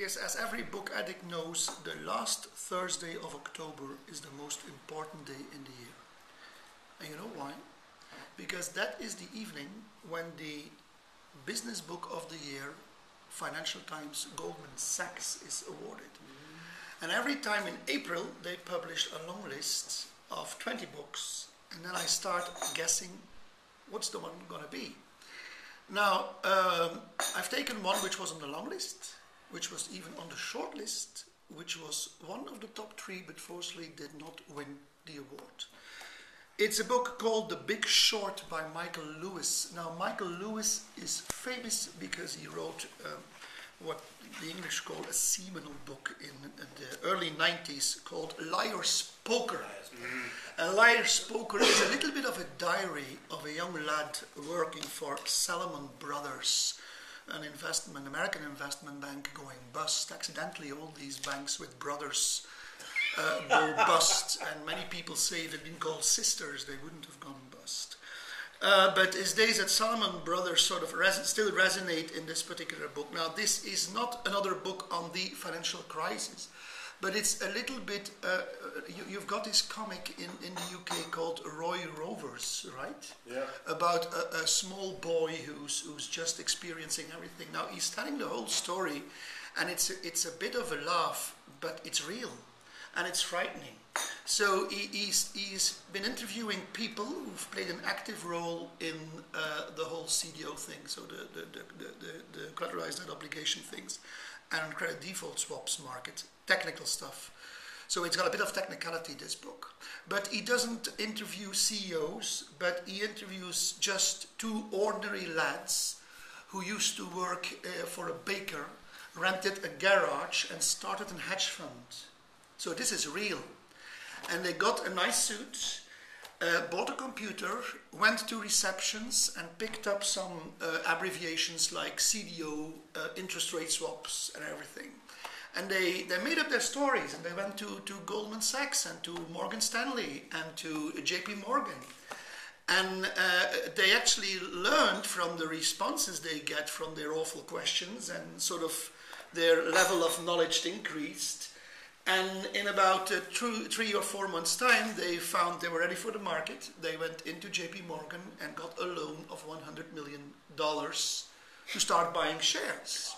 Yes, as every book addict knows, the last Thursday of October is the most important day in the year. And you know why? Because that is the evening when the business book of the year, Financial Times Goldman Sachs, is awarded. And every time in April they publish a long list of 20 books, and then I start guessing what's the one going to be. Now, I've taken one which was on the long list, which was even on the short list, which was one of the top 3, but fortunately did not win the award. It's a book called The Big Short by Michael Lewis. Now, Michael Lewis is famous because he wrote what the English call a seminal book in the early 90s called Liar's Poker. And Liar's Poker is a little bit of a diary of a young lad working for Salomon Brothers, an American investment bank going bust. Accidentally, all these banks with brothers go bust, and many people say if they'd been called sisters, they wouldn't have gone bust. But his days at Salomon Brothers sort of still resonate in this particular book. Now, this is not another book on the financial crisis, but it's a little bit, you've got this comic in the UK called Roy Rovers, right? Yeah. About a small boy who's just experiencing everything. Now, he's telling the whole story, and it's a bit of a laugh, but it's real, and it's frightening. So he's been interviewing people who've played an active role in the whole CDO thing, so the collateralized debt obligation things, and credit default swaps market, technical stuff. So it's got a bit of technicality, this book. But he doesn't interview CEOs, but he interviews just 2 ordinary lads who used to work for a baker, rented a garage, and started a hedge fund. So this is real. And they got a nice suit, bought a computer, went to receptions and picked up some abbreviations like CDO, interest rate swaps and everything. And they made up their stories, and they went to Goldman Sachs and to Morgan Stanley and to JP Morgan. And they actually learned from the responses they get from their awful questions, and sort of their level of knowledge increased. And in about 3 or 4 months' time, they found they were ready for the market. They went into JP Morgan and got a loan of $100 million to start buying shares.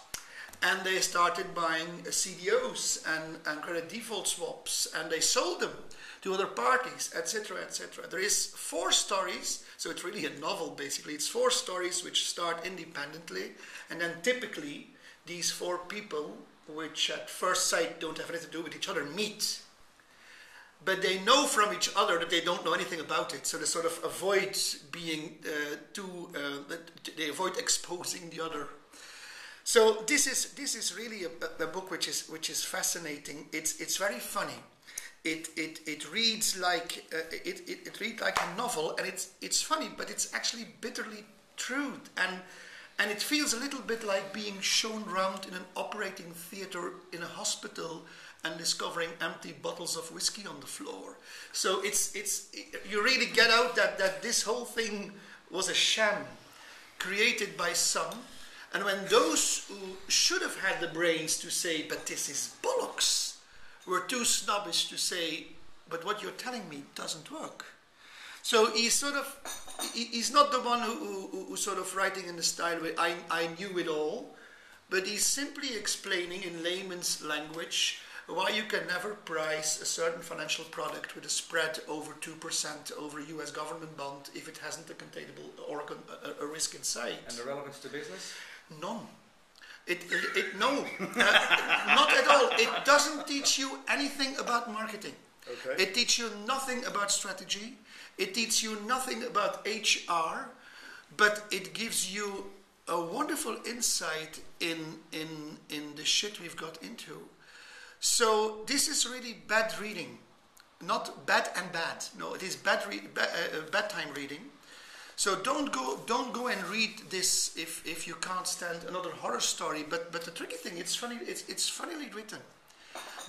And they started buying CDOs and credit default swaps, and they sold them to other parties, etc., etc. There is 4 stories, so it's really a novel basically. It's 4 stories which start independently, and then typically these 4 people, which at first sight don't have anything to do with each other, meet. But they know from each other that they don't know anything about it, so they sort of avoid being they avoid exposing the other. So this is really a book which is fascinating. It's very funny. It reads like it reads like a novel, and it's funny, but it's actually bitterly true. And it feels a little bit like being shown around in an operating theater in a hospital and discovering empty bottles of whiskey on the floor. So you really get out that this whole thing was a sham created by some. And when those who should have had the brains to say, but this is bollocks, were too snobbish to say, but what you're telling me doesn't work. So he's not the one who's sort of writing in the style where I knew it all, but he's simply explaining in layman's language why you can never price a certain financial product with a spread over 2% over a US government bond if it hasn't a containable or a risk inside. And the relevance to business? None. No, not at all. It doesn't teach you anything about marketing. Okay. It teaches you nothing about strategy. It teaches you nothing about HR, but it gives you a wonderful insight in the shit we've got into. So this is really bad reading, not bad and bad. No, it is bedtime reading. So don't go and read this if you can't stand another horror story. But the tricky thing, it's funny. It's funnily written.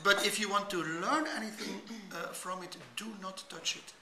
But if you want to learn anything from it, do not touch it.